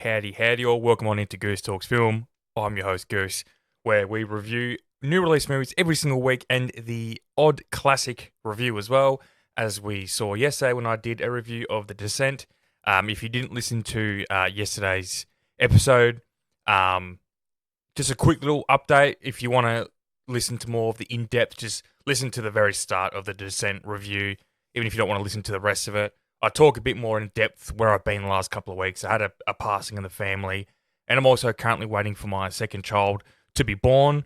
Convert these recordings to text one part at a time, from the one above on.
Howdy, howdy, all. Welcome on into Goose Talks Film. I'm your host, Goose, where we review new release movies every single week and the odd classic review as well, as we saw yesterday when I did a review of The Descent. If you didn't listen to yesterday's episode, just a quick little update. If you want to listen to more of the in-depth, just listen to the very start of The Descent review, even if you don't want to listen to the rest of it. I talk a bit more in depth where I've been the last couple of weeks. I had a passing in the family, and I'm also currently waiting for my second child to be born.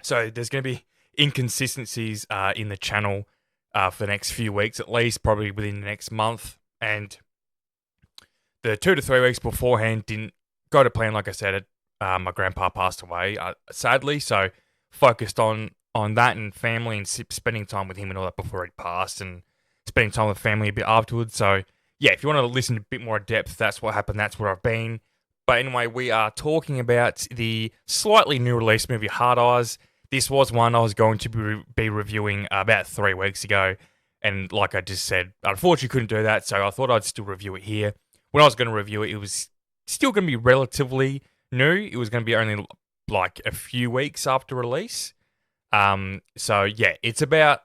So there's going to be inconsistencies in the channel for the next few weeks, at least probably within the next month. And the 2 to 3 weeks beforehand didn't go to plan. Like I said, my grandpa passed away, sadly. So focused on that and family and spending time with him and all that before he passed, and spending time with family a bit afterwards. So, yeah, if you want to listen to a bit more depth, that's what happened. That's where I've been. But anyway, we are talking about the slightly new release movie, Hard Eyes. This was one I was going to be reviewing about 3 weeks ago. And like I just said, unfortunately couldn't do that. So I thought I'd still review it here. When I was going to review it, it was still going to be relatively new. It was going to be only like a few weeks after release. So, yeah, it's about,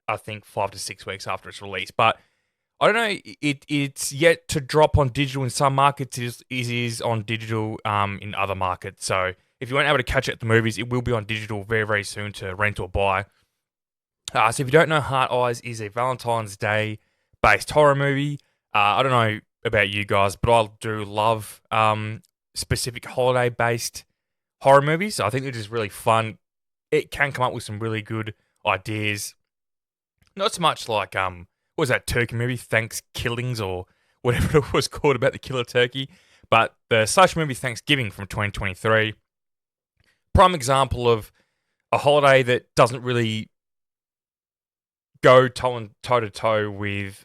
I think, 5 to 6 weeks after its release. But I don't know, it's yet to drop on digital in some markets. It is on digital in other markets. So if you weren't able to catch it at the movies, it will be on digital very, very soon to rent or buy. So if you don't know, Heart Eyes is a Valentine's Day based horror movie. I don't know about you guys, but I do love specific holiday based horror movies. I think they're just really fun. It can come up with some really good ideas. Not so much like, what was that turkey movie, Thanksgivings, or whatever it was called about the killer turkey, but the slash movie Thanksgiving from 2023. Prime example of a holiday that doesn't really go toe-to-toe with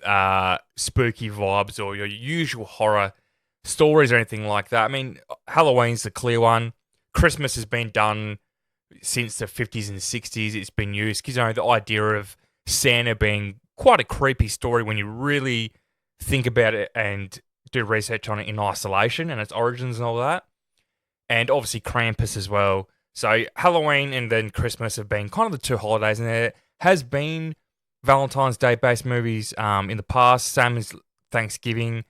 spooky vibes or your usual horror stories or anything like that. I mean, Halloween's the clear one. Christmas has been done since the 50s and 60s. It's been used because, the idea of Santa being quite a creepy story when you really think about it and do research on it in isolation and its origins and all that. And obviously Krampus as well. So Halloween and then Christmas have been kind of the two holidays, and there has been Valentine's Day based movies in the past. Same as Thanksgiving.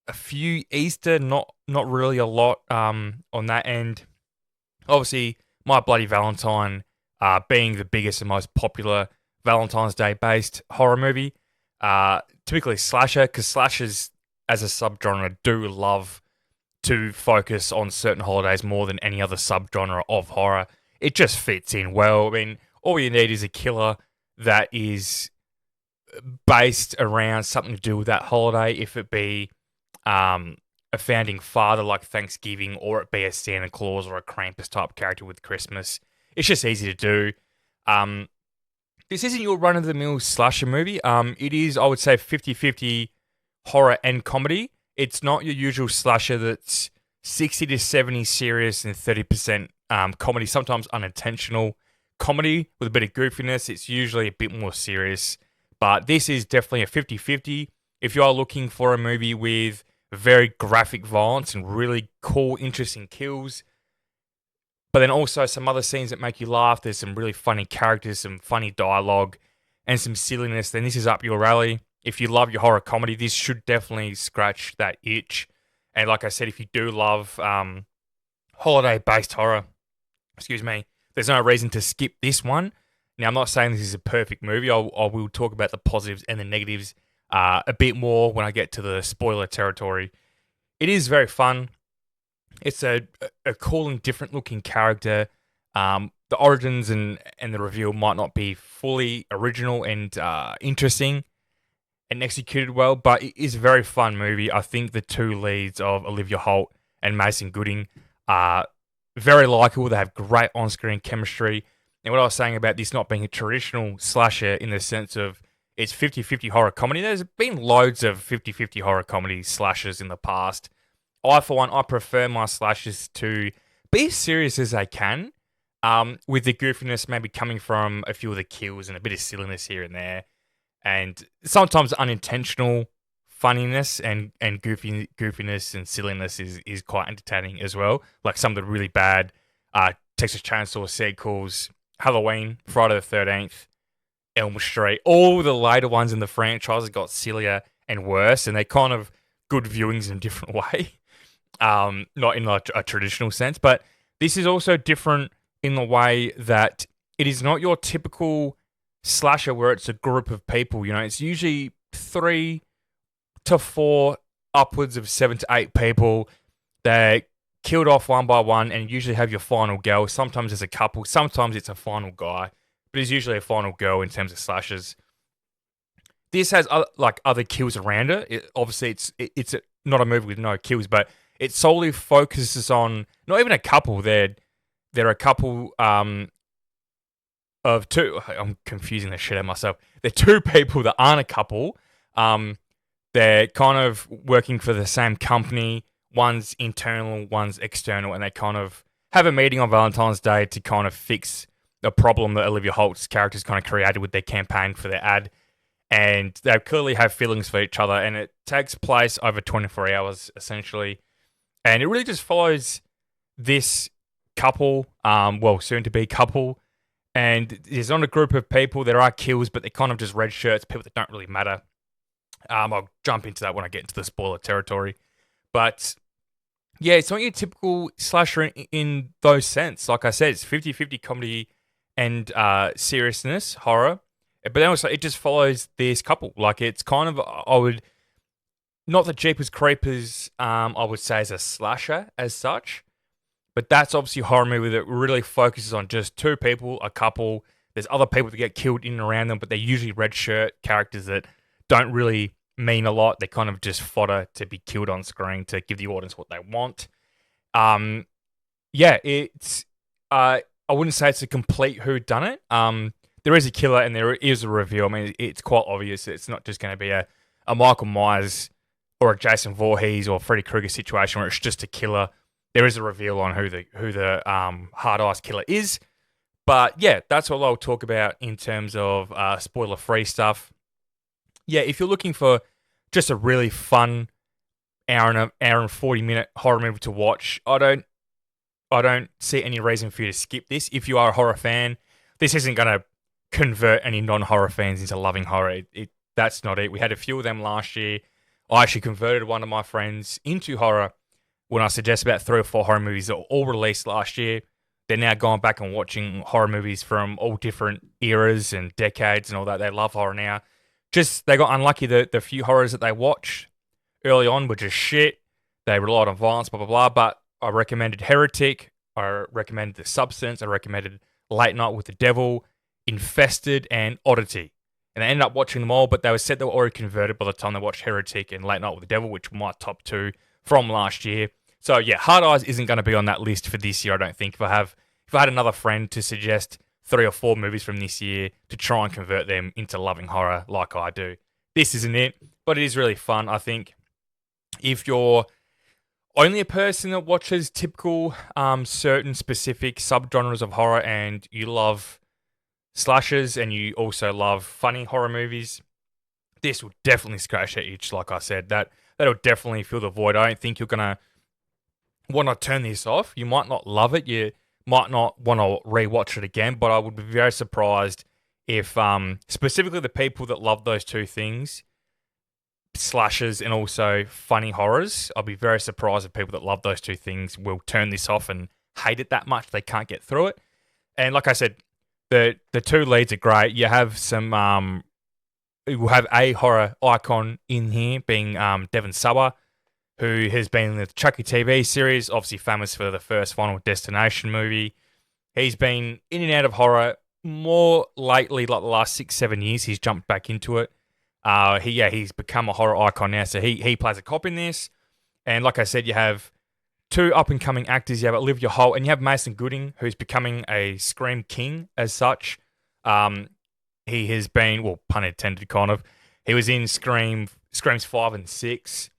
A few Easter, not really a lot on that end. Obviously, My Bloody Valentine being the biggest and most popular Valentine's Day based horror movie. Typically slasher, because slashers as a subgenre do love to focus on certain holidays more than any other subgenre of horror. It just fits in well. I mean, all you need is a killer that is based around something to do with that holiday, if it be a founding father like Thanksgiving, or it be a Santa Claus or a Krampus type character with Christmas. It's just easy to do. This isn't your run-of-the-mill slasher movie. It is, I would say, 50-50 horror and comedy. It's not your usual slasher that's 60 to 70 serious and 30% comedy, sometimes unintentional comedy with a bit of goofiness. It's usually a bit more serious. But this is definitely a 50-50. If you are looking for a movie with very graphic violence and really cool, interesting kills, but then also some other scenes that make you laugh. There's some really funny characters, some funny dialogue, and some silliness. Then this is up your alley. If you love your horror comedy, this should definitely scratch that itch. And like I said, if you do love holiday-based horror, there's no reason to skip this one. Now, I'm not saying this is a perfect movie. I will talk about the positives and the negatives a bit more when I get to the spoiler territory. It is very fun. It's a cool and different looking character. The origins and the reveal might not be fully original and interesting and executed well, but it is a very fun movie. I think the two leads of Olivia Holt and Mason Gooding are very likable. They have great on-screen chemistry. And what I was saying about this not being a traditional slasher in the sense of it's 50-50 horror comedy, there's been loads of 50-50 horror comedy slashers in the past. For one, I prefer my slashers to be as serious as they can, with the goofiness maybe coming from a few of the kills and a bit of silliness here and there, and sometimes unintentional funniness and goofiness and silliness is quite entertaining as well. Like some of the really bad Texas Chainsaw sequels, Halloween, Friday the 13th, Elm Street, all the later ones in the franchise got sillier and worse, and they're kind of good viewings in a different way. Not in like a traditional sense, but this is also different in the way that it is not your typical slasher where it's a group of people. You know, it's usually 3 to 4, upwards of 7 to 8 people. They're killed off one by one, and usually have your final girl. Sometimes it's a couple, sometimes it's a final guy, but it's usually a final girl in terms of slashers. This has other kills around it. Obviously, it's not a movie with no kills, but it solely focuses on not even a couple. There are a couple of two. I'm confusing the shit out of myself. They're two people that aren't a couple. They're kind of working for the same company. One's internal, one's external, and they kind of have a meeting on Valentine's Day to kind of fix the problem that Olivia Holt's character's kind of created with their campaign for their ad. And they clearly have feelings for each other, and it takes place over 24 hours, essentially. And it really just follows this couple, soon to be couple. And there's not a group of people. There are kills, but they're kind of just red shirts, people that don't really matter. I'll jump into that when I get into the spoiler territory. But yeah, it's not your typical slasher in those sense. Like I said, it's 50-50 comedy and seriousness, horror. But then also, it just follows this couple. Like, it's kind of, not that Jeepers Creepers, I would say, is a slasher as such. But that's obviously a horror movie that really focuses on just two people, a couple. There's other people that get killed in and around them, but they're usually red shirt characters that don't really mean a lot. They're kind of just fodder to be killed on screen to give the audience what they want. It's I wouldn't say it's a complete whodunit. There is a killer and there is a reveal. I mean, it's quite obvious. It's not just going to be a Michael Myers or a Jason Voorhees or Freddy Krueger situation where it's just a killer. There is a reveal on who the hard-ass killer is. But yeah, that's what I'll talk about in terms of spoiler-free stuff. Yeah, if you're looking for just a really fun hour and 40-minute horror movie to watch, I don't see any reason for you to skip this. If you are a horror fan, this isn't going to convert any non-horror fans into loving horror. That's not it. We had a few of them last year. I actually converted one of my friends into horror when I suggested about 3 or 4 horror movies that were all released last year. They're now going back and watching horror movies from all different eras and decades and all that. They love horror now. Just, they got unlucky. The few horrors that they watched early on were just shit. They relied on violence, blah, blah, blah. But I recommended Heretic. I recommended The Substance. I recommended Late Night with the Devil, Infested, and Oddity. And they ended up watching them all, but they said they were already converted by the time they watched Heretic and Late Night with the Devil, which were my top 2 from last year. So yeah, Hard Eyes isn't going to be on that list for this year, I don't think. If I had another friend to suggest 3 or 4 movies from this year to try and convert them into loving horror like I do, this isn't it. But it is really fun, I think. If you're only a person that watches typical, certain specific subgenres of horror and you love slashers and you also love funny horror movies, this will definitely scratch that itch, like I said. That'll definitely fill the void. I don't think you're going to want to turn this off. You might not love it. You might not want to rewatch it again, but I would be very surprised if specifically the people that love those two things, slashers and also funny horrors, I'll be very surprised if people that love those two things will turn this off and hate it that much they can't get through it. And like I said, the 2 leads are great. You have some we'll have a horror icon in here being Devon Sawa, who has been in the Chucky TV series, obviously famous for the first Final Destination movie. He's been in and out of horror more lately, like the last 6-7 years. He's jumped back into it. He's become a horror icon now. So he plays a cop in this. And like I said, you have 2 up-and-coming actors. You have Olivia Holt and you have Mason Gooding, who's becoming a Scream king as such. He has been, well, pun intended, kind of. He was in Screams 5 and 6.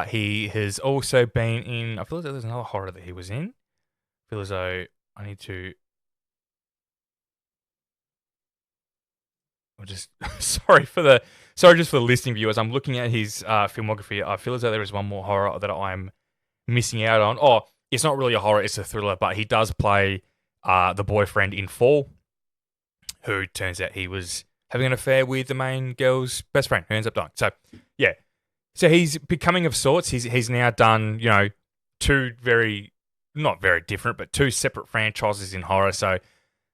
He has also been in, I feel like there's another horror that he was in. I feel as though I need to, I'm just, sorry sorry, just for the listening viewers, I'm looking at his filmography. I feel as though there is one more horror that I'm missing out on. Oh, it's not really a horror; it's a thriller. But he does play the boyfriend in Fall, who turns out he was having an affair with the main girl's best friend, who ends up dying. So, yeah. So he's becoming of sorts. He's now done, two not very different, but two separate franchises in horror. So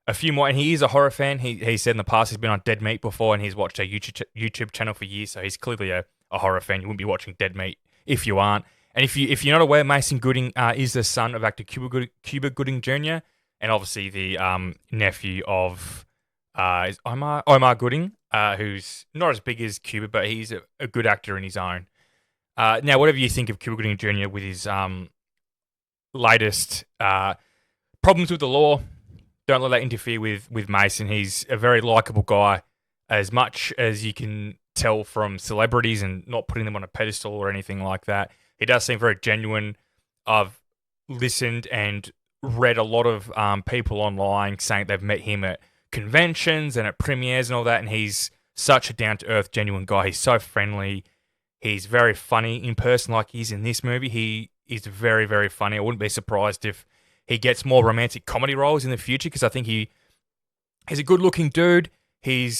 a few more, and he is a horror fan. He said in the past he's been on Dead Meat before, and he's watched a YouTube channel for years. So he's clearly a horror fan. You wouldn't be watching Dead Meat if you aren't. And if you're not aware, Mason Gooding is the son of actor Cuba Gooding Jr. and obviously the nephew of is Omar Gooding, who's not as big as Cuba, but he's a good actor in his own. Now, whatever you think of Cuba Gooding Jr. with his latest problems with the law, don't let that interfere with Mason. He's a very likable guy, as much as you can tell from celebrities and not putting them on a pedestal or anything like that. He does seem very genuine. I've listened and read a lot of people online saying they've met him at conventions and at premieres and all that, and he's such a down-to-earth, genuine guy. He's so friendly. He's very funny in person, like he's in this movie. He is very, very funny. I wouldn't be surprised if he gets more romantic comedy roles in the future, because I think he's a good-looking dude. He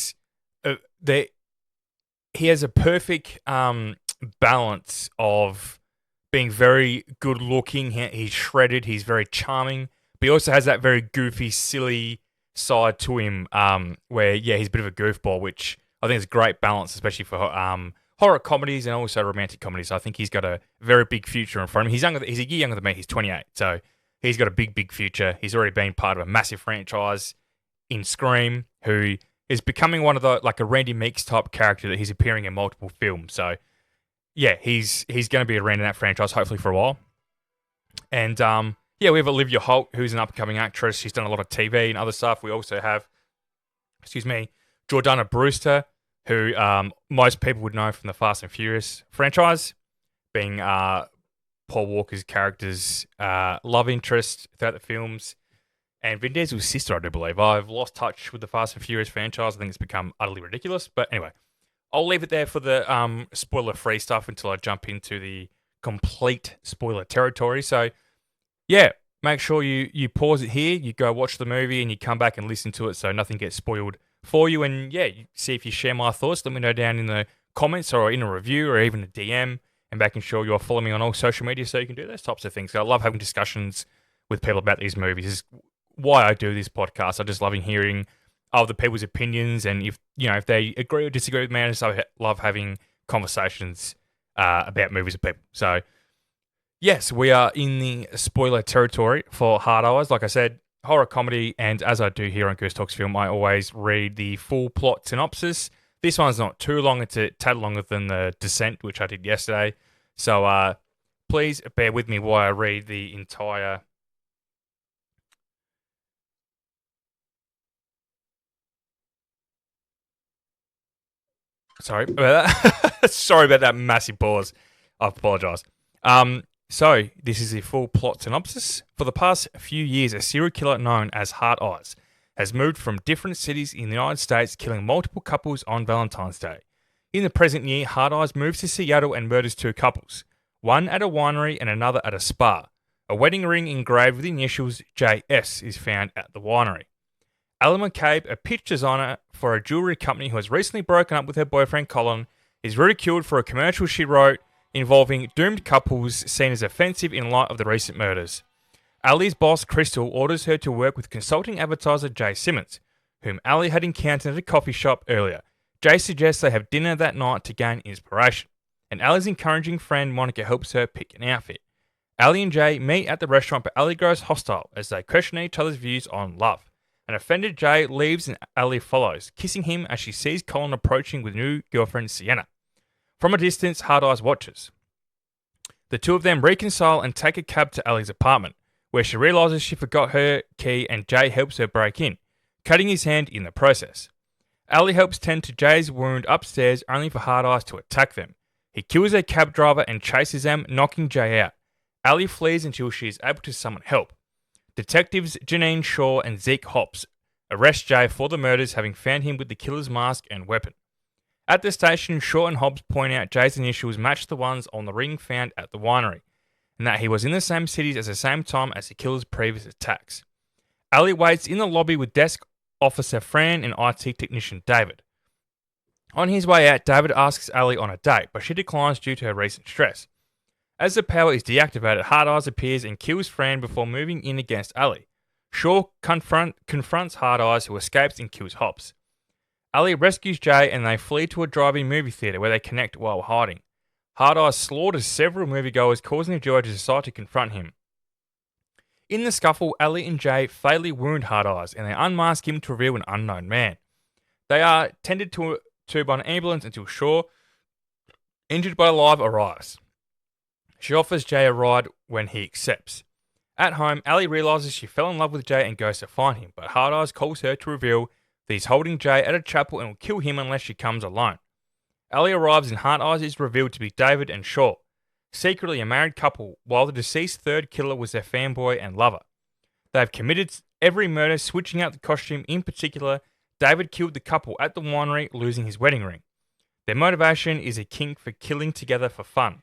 has a perfect balance of being very good-looking. He's shredded. He's very charming, but he also has that very goofy, silly side to him, where he's a bit of a goofball, which I think is a great balance, especially for horror comedies and also romantic comedies. I think he's got a very big future in front of him. He's a year younger than me. He's 28, so he's got a big, big future. He's already been part of a massive franchise in Scream, who is becoming one of the, like a Randy Meeks type character that he's appearing in multiple films. So yeah, he's going to be around in that franchise hopefully for a while. And we have Olivia Holt, who's an up-and-coming actress. She's done a lot of TV and other stuff. We also have, Jordana Brewster, who most people would know from the Fast and Furious franchise, being Paul Walker's character's love interest throughout the films, and Vin Diesel's sister, I do believe. I've lost touch with the Fast and Furious franchise. I think it's become utterly ridiculous. But anyway, I'll leave it there for the spoiler-free stuff until I jump into the complete spoiler territory. So, yeah, make sure you pause it here, you go watch the movie, and you come back and listen to it so nothing gets spoiled for you. And yeah, you see if you share my thoughts. Let me know down in the comments or in a review or even a DM. And making sure you're following me on all social media so you can do those types of things. So I love having discussions with people about these movies. This is why I do this podcast. I just love hearing other people's opinions, and if they agree or disagree with me, I just love having conversations about movies with people. So yes, we are in the spoiler territory for Hard Eyes. Like I said, horror comedy, and as I do here on Goose Talks Film, I always read the full plot synopsis. This one's not too long. It's a tad longer than The Descent, which I did yesterday. So please bear with me while I read the entire... Sorry about that. Sorry about that massive pause. I apologise. So this is the full plot synopsis. For the past few years, a serial killer known as Hard Eyes has moved from different cities in the United States, killing multiple couples on Valentine's Day. In the present year, Hard Eyes moves to Seattle and murders two couples, one at a winery and another at a spa. A wedding ring engraved with the initials JS is found at the winery. Ella McCabe, a pitch designer for a jewelry company who has recently broken up with her boyfriend Colin, is ridiculed for a commercial she wrote involving doomed couples seen as offensive in light of the recent murders. Ali's boss, Crystal, orders her to work with consulting advertiser Jay Simmons, whom Ali had encountered at a coffee shop earlier. Jay suggests they have dinner that night to gain inspiration, and Ali's encouraging friend Monica helps her pick an outfit. Ali and Jay meet at the restaurant, but Ali grows hostile as they question each other's views on love. An offended Jay leaves and Ali follows, kissing him as she sees Colin approaching with new girlfriend Sienna. From a distance, Hard Eyes watches. The two of them reconcile and take a cab to Ali's apartment, where she realises she forgot her key and Jay helps her break in, cutting his hand in the process. Ali helps tend to Jay's wound upstairs, only for Hard Eyes to attack them. He kills a cab driver and chases them, knocking Jay out. Ali flees until she is able to summon help. Detectives Janine Shaw and Zeke Hobbs arrest Jay for the murders, having found him with the killer's mask and weapon. At the station, Shaw and Hobbs point out Jay's initials match the ones on the ring found at the winery, and that he was in the same cities at the same time as the killer's previous attacks. Ali waits in the lobby with desk officer Fran and IT technician David. On his way out, David asks Ali on a date, but she declines due to her recent stress. As the power is deactivated, Hard Eyes appears and kills Fran before moving in against Ali. Shaw confronts Hard Eyes, who escapes and kills Hobbs. Ali rescues Jay and they flee to a drive-in movie theater where they connect while hiding. Hard Eyes slaughters several moviegoers, causing the duo to decide to confront him. In the scuffle, Ali and Jay fatally wound Hard Eyes and they unmask him to reveal an unknown man. They are tended to by an ambulance until Shaw, injured but alive, arrives. She offers Jay a ride when he accepts. At home, Ali realizes she fell in love with Jay and goes to find him, but Hard Eyes calls her to reveal that he's holding Jay at a chapel and will kill him unless she comes alone. Ali arrives and Hard Eyes is revealed to be David and Shaw, secretly a married couple, while the deceased third killer was their fanboy and lover. They have committed every murder, switching out the costume. In particular, David killed the couple at the winery, losing his wedding ring. Their motivation is a kink for killing together for fun.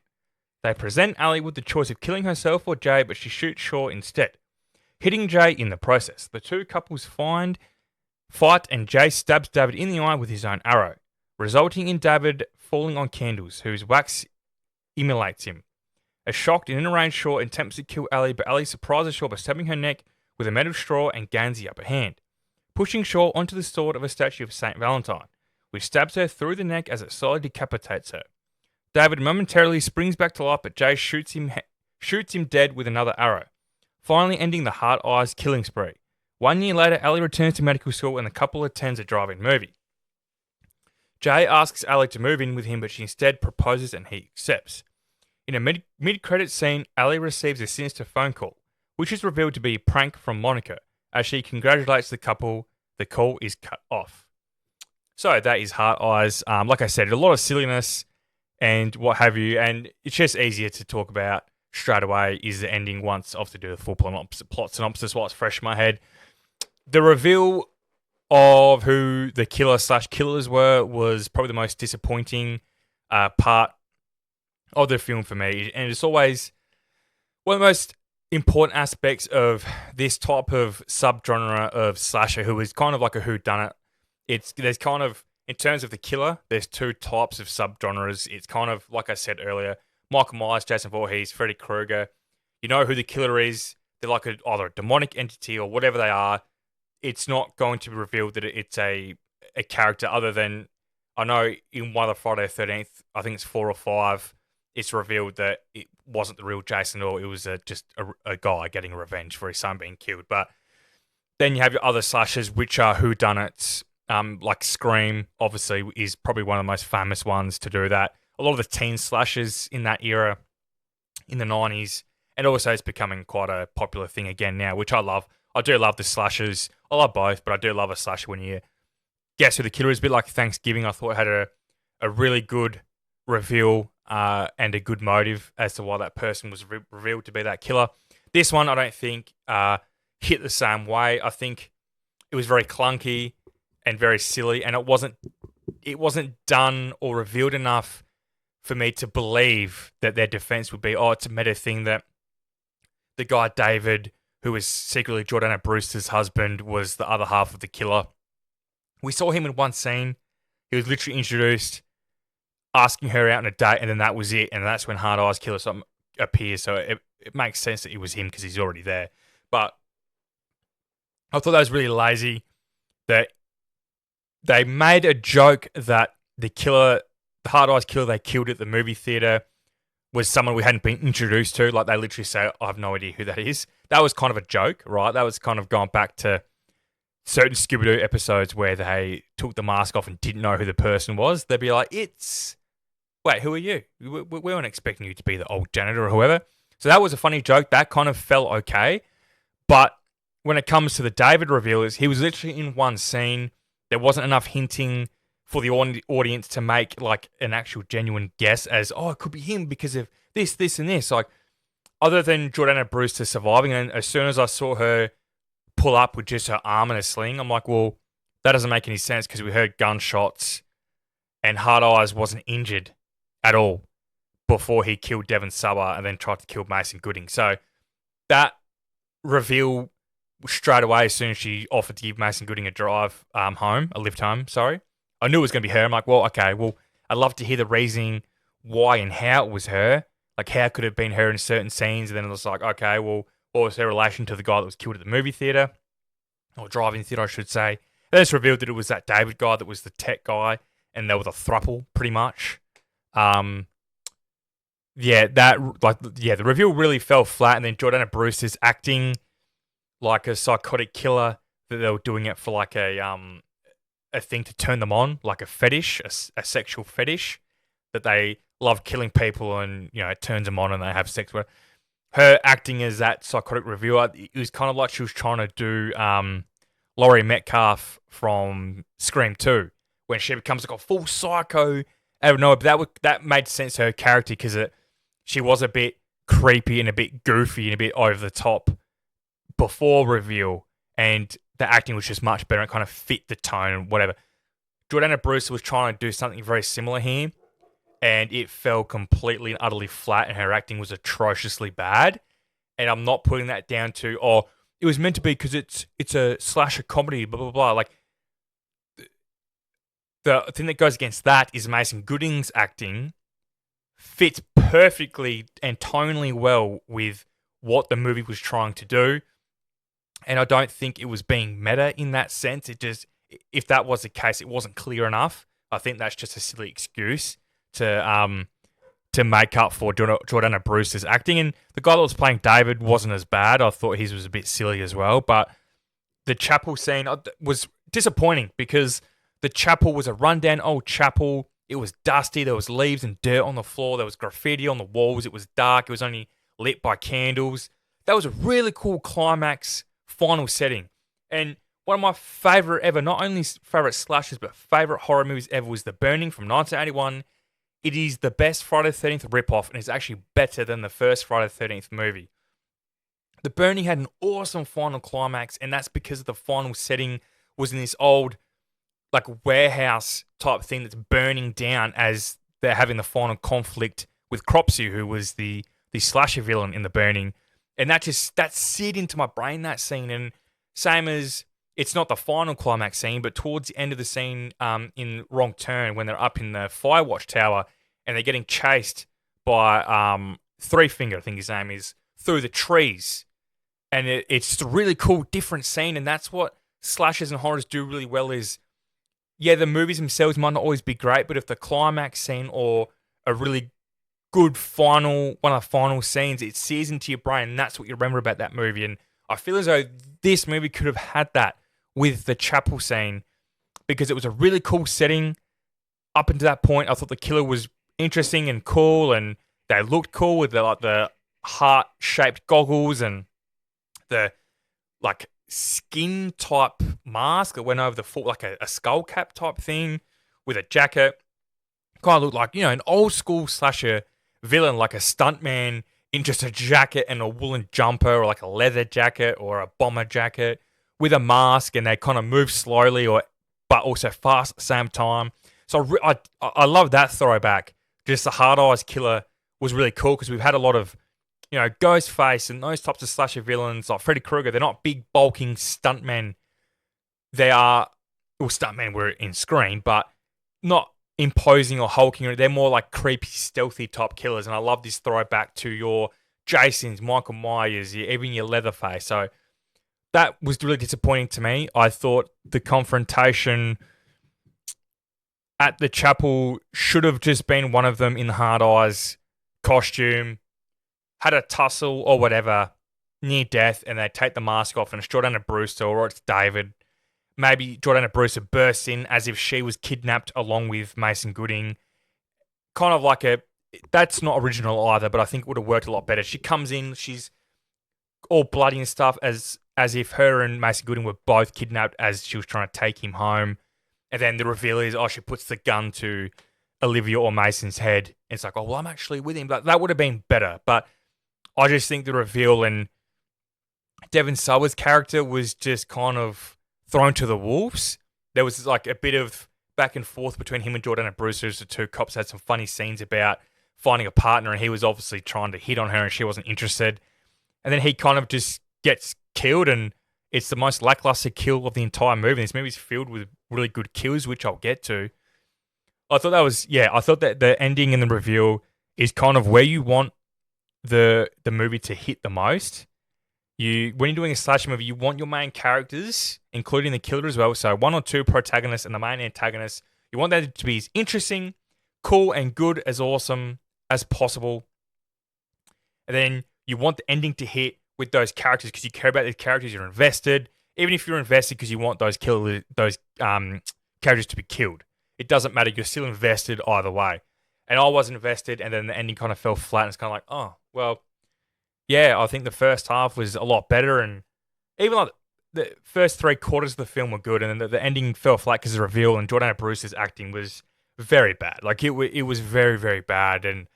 They present Ali with the choice of killing herself or Jay, but she shoots Shaw instead, hitting Jay in the process. The two couples fight and Jay stabs David in the eye with his own arrow, resulting in David falling on candles, whose wax immolates him. A shocked and enraged Shaw attempts to kill Ali, but Ali surprises Shaw by stabbing her neck with a metal straw and gains the upper hand, pushing Shaw onto the sword of a statue of Saint Valentine, which stabs her through the neck as it slowly decapitates her. David momentarily springs back to life, but Jay shoots him dead with another arrow, finally ending the Hard Eyes killing spree. 1 year later, Ali returns to medical school and the couple attends a drive-in movie. Jay asks Ali to move in with him, but she instead proposes and he accepts. In a mid-credit scene, Ali receives a sinister phone call, which is revealed to be a prank from Monica. As she congratulates the couple, the call is cut off. So that is Hard Eyes. Like I said, a lot of silliness and what have you, and it's just easier to talk about straight away is the ending once I have to do the full plot synopsis while it's fresh in my head. The reveal of who the killer/killers were was probably the most disappointing part of the film for me, and it's always one of the most important aspects of this type of subgenre of slasher, who is kind of like a whodunit. There's kind of, in terms of the killer, there's two types of subgenres. It's kind of, like I said earlier, Michael Myers, Jason Voorhees, Freddy Krueger. You know who the killer is. They're like either a demonic entity or whatever they are. It's not going to be revealed that it's a character other than, I know in one of the Friday the 13th, I think it's 4 or 5, it's revealed that it wasn't the real Jason at all. It was just a guy getting revenge for his son being killed. But then you have your other slashers, which are whodunits. Like Scream, obviously, is probably one of the most famous ones to do that. A lot of the teen slashers in that era, in the 90s, and also it's becoming quite a popular thing again now, which I love. I do love the slashers. I love both, but I do love a slasher when you guess who the killer is. A bit like Thanksgiving, I thought it had a really good reveal and a good motive as to why that person was revealed to be that killer. This one, I don't think hit the same way. I think it was very clunky and very silly, and it wasn't done or revealed enough for me to believe that their defense would be, it's a meta thing that the guy David, who was secretly Jordana Brewster's husband, was the other half of the killer. We saw him in one scene. He was literally introduced, asking her out on a date, and then that was it. And that's when Hard Eyes Killer appears. So it makes sense that it was him because he's already there. But I thought that was really lazy that they made a joke that the Hard Eyes Killer they killed at the movie theater was someone we hadn't been introduced to. Like, they literally say, I have no idea who that is. That was kind of a joke, right? That was kind of going back to certain Scooby-Doo episodes where they took the mask off and didn't know who the person was. They'd be like, wait, who are you? We weren't expecting you to be the old janitor or whoever. So that was a funny joke. That kind of felt okay. But when it comes to the David revealers, he was literally in one scene. There wasn't enough hinting for the audience to make like an actual genuine guess as, it could be him because of this, and this. Like, other than Jordana Brewster surviving, and as soon as I saw her pull up with just her arm in a sling, I'm like, well, that doesn't make any sense because we heard gunshots and Hard Eyes wasn't injured at all before he killed Devon Sawa and then tried to kill Mason Gooding. So that reveal straight away as soon as she offered to give Mason Gooding a lift home, sorry. I knew it was going to be her. I'm like, well, okay, well, I'd love to hear the reasoning why and how it was her. Like, how could it have been her in certain scenes? And then it was like, okay, well, what was her relation to the guy that was killed at the movie theater? Or drive-in theater, I should say. Then it's revealed that it was that David guy that was the tech guy, and they were the thruple, pretty much. The reveal really fell flat, and then Jordana Brewster's acting like a psychotic killer, that they were doing it for like a thing to turn them on, like a fetish, a sexual fetish, that they love killing people and, it turns them on and they have sex with her acting as that psychotic reviewer. It was kind of like she was trying to do Laurie Metcalf from Scream 2, when she becomes like a full psycho out of nowhere. But that made sense to her character because she was a bit creepy and a bit goofy and a bit over the top before reveal, and the acting was just much better and kind of fit the tone and whatever. Jordana Brewster was trying to do something very similar here, and it fell completely and utterly flat, and her acting was atrociously bad. And I'm not putting that down to, it was meant to be because it's a slasher comedy, blah, blah, blah. Like, the thing that goes against that is Mason Gooding's acting fits perfectly and tonally well with what the movie was trying to do. And I don't think it was being meta in that sense. It just, if that was the case, it wasn't clear enough. I think that's just a silly excuse to make up for Jordana Brewster's acting. And the guy that was playing David wasn't as bad. I thought his was a bit silly as well. But the chapel scene was disappointing because the chapel was a rundown old chapel. It was dusty. There was leaves and dirt on the floor. There was graffiti on the walls. It was dark. It was only lit by candles. That was a really cool climax final setting. And one of my favorite ever, not only favorite slashers, but favorite horror movies ever was The Burning from 1981. It is the best Friday the 13th ripoff, and it's actually better than the first Friday the 13th movie. The Burning had an awesome final climax, and that's because the final setting was in this old, like, warehouse type thing that's burning down as they're having the final conflict with Cropsy, who was the slasher villain in The Burning. And that seared into my brain, that scene. And same as, it's not the final climax scene, but towards the end of the scene in Wrong Turn, when they're up in the Firewatch Tower and they're getting chased by Three Finger, I think his name is, through the trees. And it's a really cool, different scene. And that's what slashers and horrors do really well is, yeah, the movies themselves might not always be great, but if the climax scene or a really good one of the final scenes, it sears into your brain, and that's what you remember about that movie. And I feel as though this movie could have had that with the chapel scene, because it was a really cool setting. Up until that point, I thought the killer was interesting and cool, and they looked cool with the heart-shaped goggles and the like skin type mask that went over the full, like a skull cap type thing with a jacket. Kind of looked like, an old school slasher villain, like a stuntman in just a jacket and a woolen jumper, or like a leather jacket or a bomber jacket with a mask, and they kind of move slowly but also fast at the same time. So I love that throwback. Just the Hard Eyes killer was really cool because we've had a lot of, Ghostface and those types of slasher villains like Freddy Krueger. They're not big bulking stuntmen. They are, stuntmen were in Scream, but not imposing or hulking. They're more like creepy, stealthy type killers. And I love this throwback to your Jasons, Michael Myers, even your Leatherface. So that was really disappointing to me. I thought the confrontation at the chapel should have just been one of them in the Hard Eyes costume, had a tussle or whatever, near death, and they take the mask off, and it's Jordana Brewster or it's David. Maybe Jordana Brewster bursts in as if she was kidnapped along with Mason Gooding. Kind of like that's not original either, but I think it would have worked a lot better. She comes in, she's all bloody and stuff, as if her and Mason Gooding were both kidnapped as she was trying to take him home. And then the reveal is, she puts the gun to Olivia or Mason's head. And it's like, well, I'm actually with him. But that would have been better. But I just think the reveal and Devon Sawa's character was just kind of thrown to the wolves. There was like a bit of back and forth between him and Jordana Brewster as the two cops had some funny scenes about finding a partner, and he was obviously trying to hit on her and she wasn't interested. And then he kind of just gets killed, and it's the most lackluster kill of the entire movie. This movie's filled with really good kills, which I'll get to. I thought that was, yeah, I thought that the ending and the reveal is kind of where you want the movie to hit the most. When you're doing a slasher movie, you want your main characters, including the killer as well, so one or two protagonists and the main antagonist, you want that to be as interesting, cool, and good as awesome as possible. And then you want the ending to hit with those characters because you care about the characters, you're invested. Even if you're invested because you want those characters to be killed, it doesn't matter. You're still invested either way. And I was invested, and then the ending kind of fell flat, and it's kind of like, oh, well, yeah, I think the first half was a lot better, and even like the first 3/4 of the film were good, and then the ending fell flat because of the reveal, and Jordana Brewster's acting was very bad. Like, it was very, very bad, and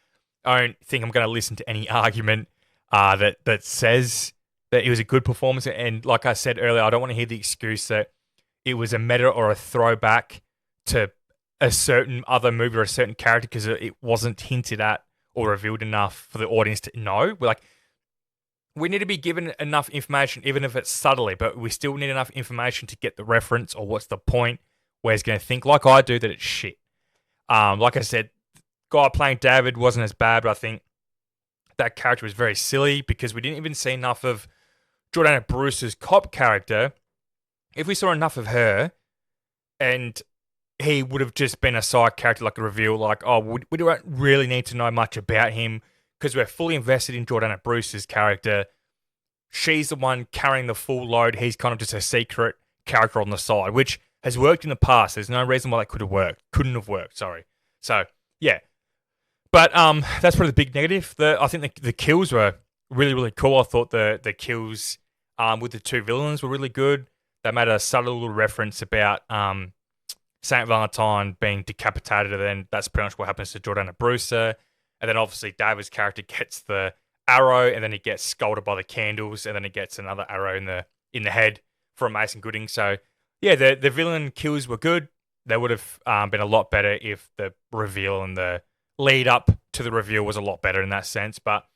I don't think I'm going to listen to any argument that says that it was a good performance. And like I said earlier, I don't want to hear the excuse that it was a meta or a throwback to a certain other movie or a certain character because it wasn't hinted at or revealed enough for the audience to know. We need to be given enough information, even if it's subtly, but we still need enough information to get the reference or what's the point where he's going to think, like I do, that it's shit. Like I said, guy playing David wasn't as bad, but I think that character was very silly because we didn't even see enough of Jordana Brewster's cop character. If we saw enough of her, and he would have just been a side character, like a reveal, like, oh, we don't really need to know much about him because we're fully invested in Jordana Brewster's character. She's the one carrying the full load. He's kind of just a secret character on the side, which has worked in the past. There's no reason why that couldn't have worked. Sorry. So, yeah. But that's probably the big negative. I think the kills were really, really cool. I thought the kills with the two villains were really good. They made a subtle little reference about Saint Valentine being decapitated, and then that's pretty much what happens to Jordana Brewster. And then obviously David's character gets the arrow, and then he gets scalded by the candles, and then he gets another arrow in the head from Mason Gooding. So yeah, the villain kills were good. They would have been a lot better if the reveal and the lead up to the reveal was a lot better in that sense. But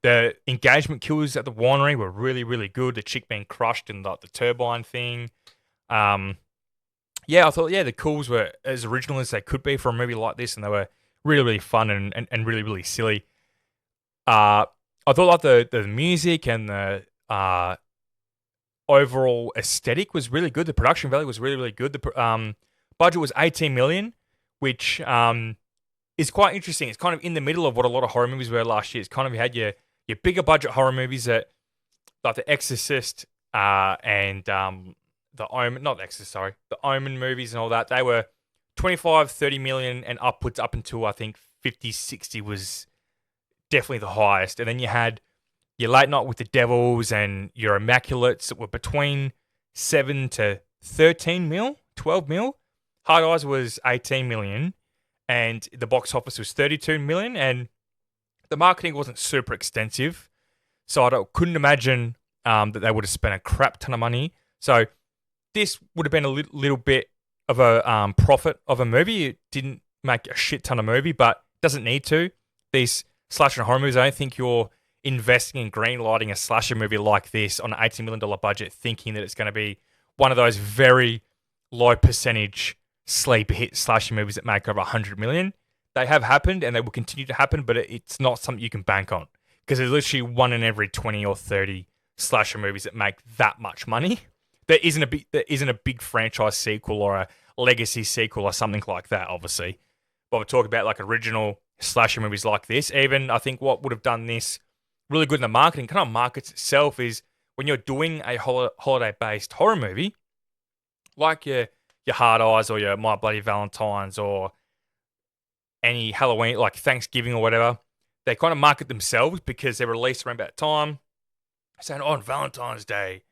the engagement kills at the winery were really, really good. The chick being crushed in the turbine thing. Yeah, I thought, the kills were as original as they could be for a movie like this, and they were really, really fun and really, really silly. I thought like the music and the overall aesthetic was really good. The production value was really, really good. The budget was 18 million, which is quite interesting. It's kind of in the middle of what a lot of horror movies were last year. It's kind of, you had your bigger budget horror movies that, like The Exorcist and the Omen, not The Exorcist, sorry, the Omen movies and all that. They were 25, 30 million and upwards, up until I think 50, 60 was definitely the highest. And then you had your Late Night with the Devils and your Immaculates that were between 7 to 13 mil, 12 mil. Hard Eyes was 18 million and the box office was 32 million, and the marketing wasn't super extensive. So I couldn't imagine that they would have spent a crap ton of money. So this would have been a little bit of a profit of a movie. It didn't make a shit ton of movie, but doesn't need to. These slasher horror movies, I don't think you're investing in greenlighting a slasher movie like this on an $18 million budget thinking that it's going to be one of those very low percentage sleeper hit slasher movies that make over 100 million. They have happened and they will continue to happen, but it's not something you can bank on because there's literally one in every 20 or 30 slasher movies that make that much money. There isn't a big franchise sequel or a legacy sequel or something like that, obviously. But we're talking about like original slasher movies like this. Even I think what would have done this really good in the marketing, kind of markets itself, is when you're doing a holiday-based horror movie, like your Hard Eyes or your My Bloody Valentines or any Halloween, like Thanksgiving or whatever, they kind of market themselves because they're released around about time, saying, on Valentine's Day,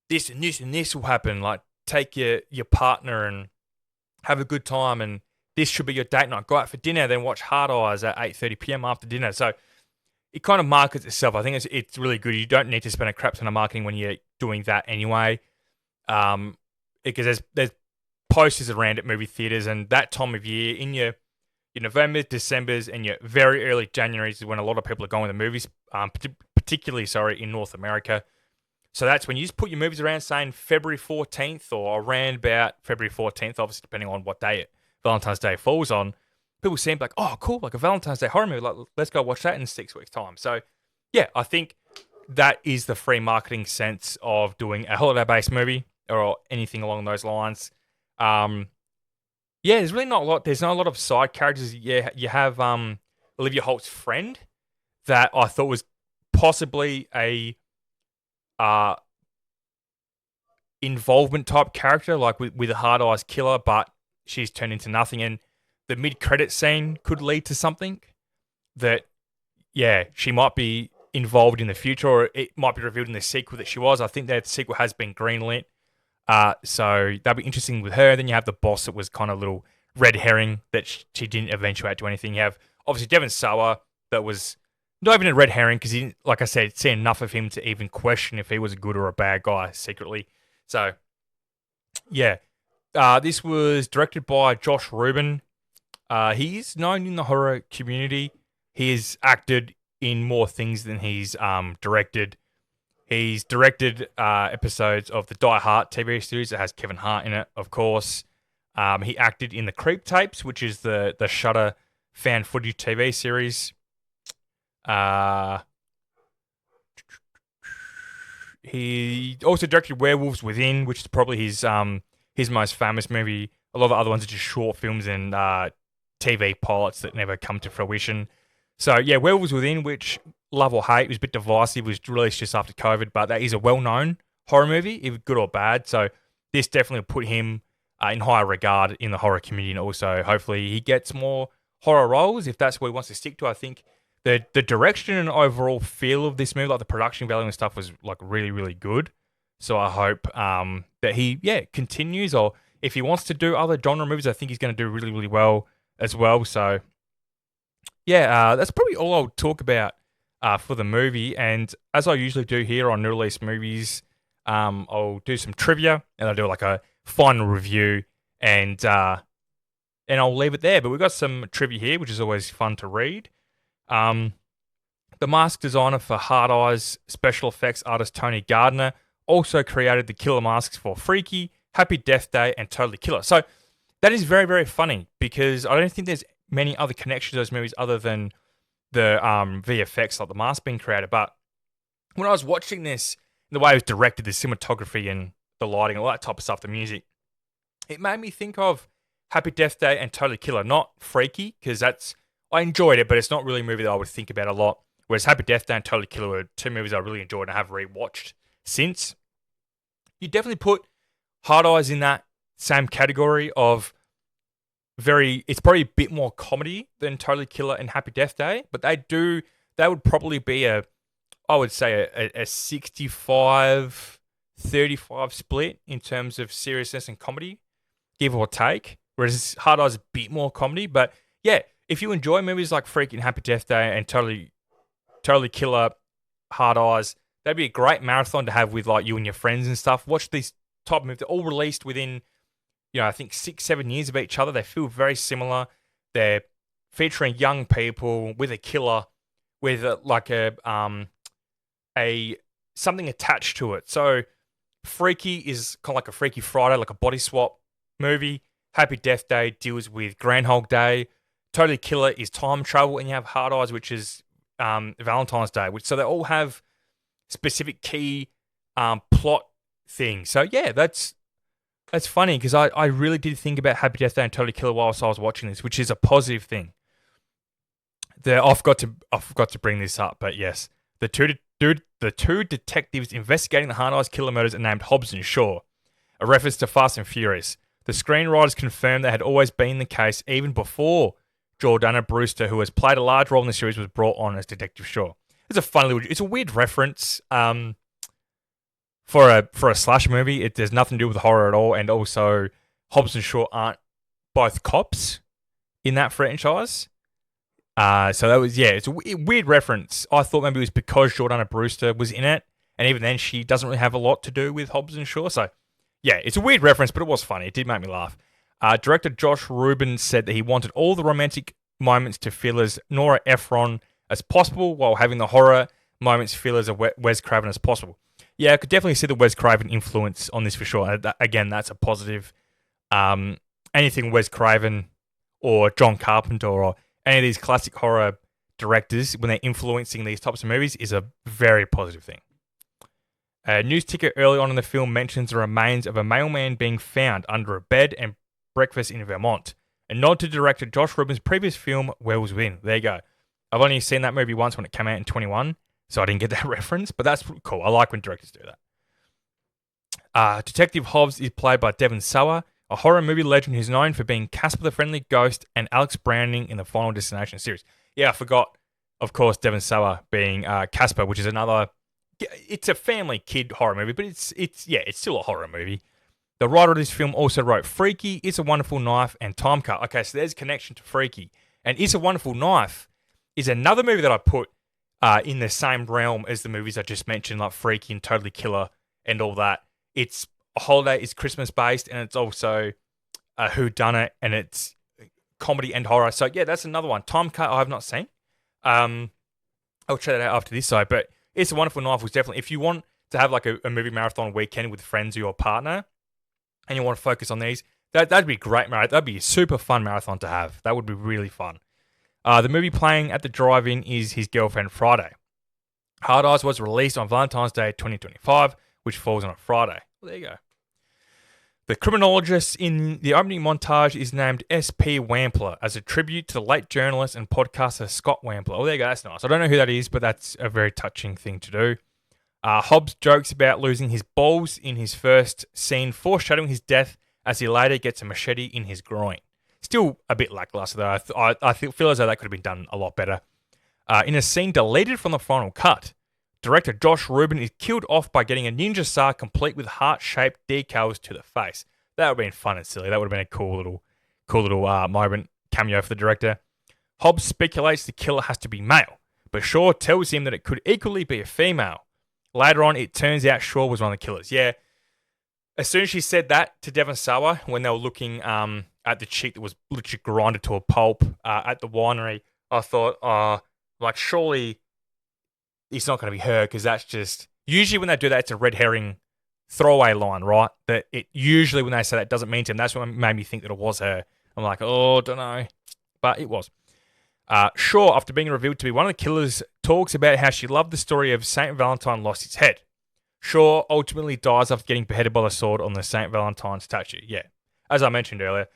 this and this and this will happen. Like, take your partner and have a good time, and this should be your date night. Go out for dinner, then watch Hard Eyes at 8:30 p.m. after dinner. So it kind of markets itself. I think it's really good. You don't need to spend a crap ton of marketing when you're doing that anyway, because there's posters around at movie theaters, and that time of year in your November, December's, and your very early January's is when a lot of people are going to the movies, particularly in North America. So that's when you just put your movies around saying February 14th or around about February 14th, obviously depending on what day Valentine's Day falls on. People seem like, oh, cool, like a Valentine's Day horror movie. Like, let's go watch that in 6 weeks' time. So, yeah, I think that is the free marketing sense of doing a holiday-based movie or anything along those lines. Yeah, there's really not a lot. There's not a lot of side characters. Yeah, you have Olivia Holt's friend that I thought was possibly a involvement type character, like with a hard eyes killer, but she's turned into nothing. And the mid credit scene could lead to something that, yeah, she might be involved in the future, or it might be revealed in the sequel that she was. I think that the sequel has been greenlit. So that'd be interesting with her. Then you have the boss that was kind of a little red herring that she didn't eventuate to anything. You have obviously Devon Sawa that was not even a red herring because he didn't, like I said, see enough of him to even question if he was a good or a bad guy secretly. So yeah, this was directed by Josh Rubin. He is known in the horror community. He has acted in more things than he's directed. He's directed episodes of the Die Hard TV series that has Kevin Hart in it, of course. He acted in the Creep Tapes, which is the Shudder fan footage TV series. He also directed Werewolves Within, which is probably his most famous movie. A lot of the other ones are just short films and TV pilots that never come to fruition. So yeah, Werewolves Within, which love or hate, was a bit divisive, was released just after COVID, but that is a well-known horror movie, either good or bad. So this definitely put him in higher regard in the horror community, and also hopefully he gets more horror roles if that's what he wants to stick to. I think the direction and overall feel of this movie, like the production value and stuff, was like really, really good. So I hope that he continues, or if he wants to do other genre movies, I think he's going to do really, really well as well. So yeah, that's probably all I'll talk about for the movie. And as I usually do here on New Release Movies, I'll do some trivia and I'll do like a final review, and I'll leave it there. But we've got some trivia here, which is always fun to read. The mask designer for Hard Eyes special effects artist Tony Gardner also created the killer masks for Freaky, Happy Death Day, and Totally Killer. So that is very, very funny because I don't think there's many other connections to those movies other than the VFX, like the mask being created. But when I was watching this, the way it was directed, the cinematography and the lighting, all that type of stuff, the music, it made me think of Happy Death Day and Totally Killer, not Freaky, because I enjoyed it, but it's not really a movie that I would think about a lot. Whereas Happy Death Day and Totally Killer were two movies I really enjoyed and I have rewatched since. You definitely put Hard Eyes in that same category of it's probably a bit more comedy than Totally Killer and Happy Death Day, but they would probably be I would say a 65-35 split in terms of seriousness and comedy, give or take. Whereas Hard Eyes is a bit more comedy, but yeah, if you enjoy movies like Freak and Happy Death Day and Totally Killer, Hard Eyes, that'd be a great marathon to have with like you and your friends and stuff. Watch these type of movies. They're all released within, I think 6-7 years of each other. They feel very similar. They're featuring young people with a killer, with something attached to it. So Freaky is kind of like a Freaky Friday, like a body swap movie. Happy Death Day deals with Groundhog Day. Totally Killer is time travel, and you have Hard Eyes, which is Valentine's Day. So they all have specific key plot things. So yeah, that's funny because I really did think about Happy Death Day and Totally Killer whilst I was watching this, which is a positive thing. I forgot to bring this up, but yes, the two detectives investigating the Hard Eyes killer murders are named Hobbs and Shaw, a reference to Fast and Furious. The screenwriters confirmed that had always been the case even before Jordana Brewster, who has played a large role in the series, was brought on as Detective Shaw. It's a weird reference for a slash movie. There's nothing to do with horror at all, and also Hobbs and Shaw aren't both cops in that franchise. So that was, it's a weird reference. I thought maybe it was because Jordana Brewster was in it, and even then she doesn't really have a lot to do with Hobbs and Shaw. So Yeah, it's a weird reference, but it was funny. It did make me laugh. Director Josh Rubin said that he wanted all the romantic moments to feel as Nora Ephron as possible, while having the horror moments feel as a Wes Craven as possible. Yeah, I could definitely see the Wes Craven influence on this for sure. Again, that's a positive. Anything Wes Craven or John Carpenter or any of these classic horror directors, when they're influencing these types of movies, is a very positive thing. A news ticker early on in the film mentions the remains of a mailman being found under a bed and breakfast in Vermont. A nod to director Josh Rubin's previous film, Werewolves Within. There you go. I've only seen that movie once when it came out in 21, so I didn't get that reference, but that's cool. I like when directors do that. Detective Hobbs is played by Devon Sawa, a horror movie legend who's known for being Casper the Friendly Ghost and Alex Browning in the Final Destination series. Yeah, I forgot, of course, Devon Sawa being Casper, which is another... It's a family kid horror movie, but it's still a horror movie. The writer of this film also wrote Freaky, It's a Wonderful Knife, and Time Cut. Okay, so there's a connection to Freaky. And It's a Wonderful Knife is another movie that I put in the same realm as the movies I just mentioned, like Freaky and Totally Killer and all that. It's a holiday, it's Christmas based, and it's also a whodunit, and it's comedy and horror. So yeah, that's another one. Time Cut I have not seen. I'll check that out after this side, but It's a Wonderful Knife was definitely, if you want to have like a movie marathon weekend with friends or your partner, and you want to focus on these, that'd be great, mate. That'd be a super fun marathon to have. That would be really fun. The movie playing at the drive-in is His Girlfriend Friday. Hard Eyes was released on Valentine's Day 2025, which falls on a Friday. Well, there you go. The criminologist in the opening montage is named S.P. Wampler as a tribute to the late journalist and podcaster Scott Wampler. Oh, there you go. That's nice. I don't know who that is, but that's a very touching thing to do. Hobbs jokes about losing his balls in his first scene, foreshadowing his death as he later gets a machete in his groin. Still a bit lackluster, though. I feel as though that could have been done a lot better. In a scene deleted from the final cut, director Josh Rubin is killed off by getting a ninja star complete with heart-shaped decals to the face. That would have been fun and silly. That would have been a cool little moment cameo for the director. Hobbs speculates the killer has to be male, but Shaw tells him that it could equally be a female. Later on, it turns out Shaw was one of the killers. Yeah. As soon as she said that to Devon Sawa, when they were looking at the chick that was literally grinded to a pulp at the winery, I thought, surely it's not going to be her, because that's just... Usually when they do that, it's a red herring throwaway line, right? That it usually, when they say that, doesn't mean to him. That's what made me think that it was her. I'm like, oh, don't know. But it was. Shaw, after being revealed to be one of the killers, talks about how she loved the story of St. Valentine lost his head. Shaw ultimately dies after getting beheaded by the sword on the St. Valentine statue. Yeah. As I mentioned earlier.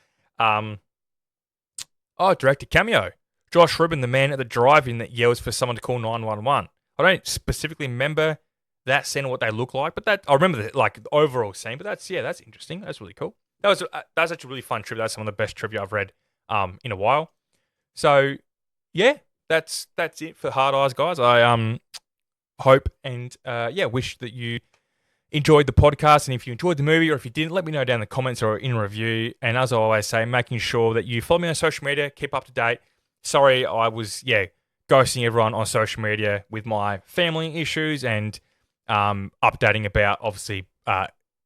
Director cameo. Josh Rubin, the man at the drive-in that yells for someone to call 911. I don't specifically remember that scene or what they look like, but I remember the overall scene. But that's interesting. That's really cool. That was actually really fun trivia. That's some of the best trivia I've read in a while. So yeah, that's it for Hard Eyes, guys. I hope and wish that you enjoyed the podcast, and if you enjoyed the movie or if you didn't, let me know down in the comments or in a review. And as I always say, making sure that you follow me on social media, keep up to date. Sorry, I was ghosting everyone on social media with my family issues and updating about obviously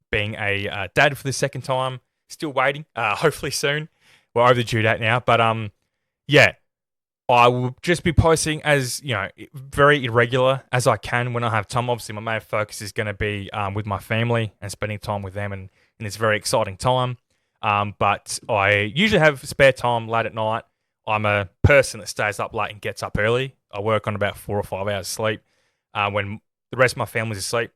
being a dad for the second time. Still waiting, hopefully soon. We're over the due date now, but I will just be posting as, very irregular as I can when I have time. Obviously, my main focus is going to be with my family and spending time with them in this very exciting time. But I usually have spare time late at night. I'm a person that stays up late and gets up early. I work on about 4 or 5 hours sleep when the rest of my family's asleep.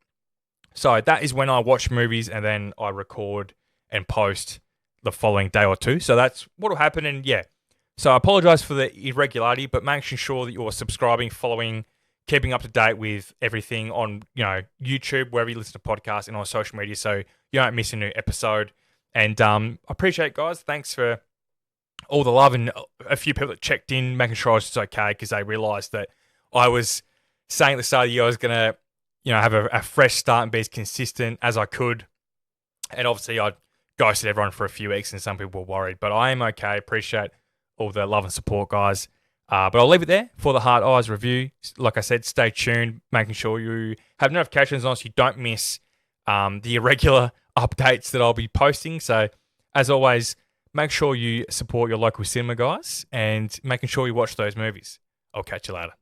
So that is when I watch movies, and then I record and post the following day or two. So that's what will happen. And so I apologize for the irregularity, but making sure that you're subscribing, following, keeping up to date with everything on YouTube, wherever you listen to podcasts, and on social media, so you don't miss a new episode. And I appreciate it, guys. Thanks for all the love, and a few people that checked in, making sure I was just okay, because they realised that I was saying at the start of the year I was going to have a fresh start and be as consistent as I could. And obviously I ghosted everyone for a few weeks, and some people were worried, but I am okay. Appreciate all the love and support, guys. But I'll leave it there for the Hard Eyes review. Like I said, stay tuned, making sure you have notifications on so you don't miss the irregular updates that I'll be posting. So, as always, make sure you support your local cinema guys and making sure you watch those movies. I'll catch you later.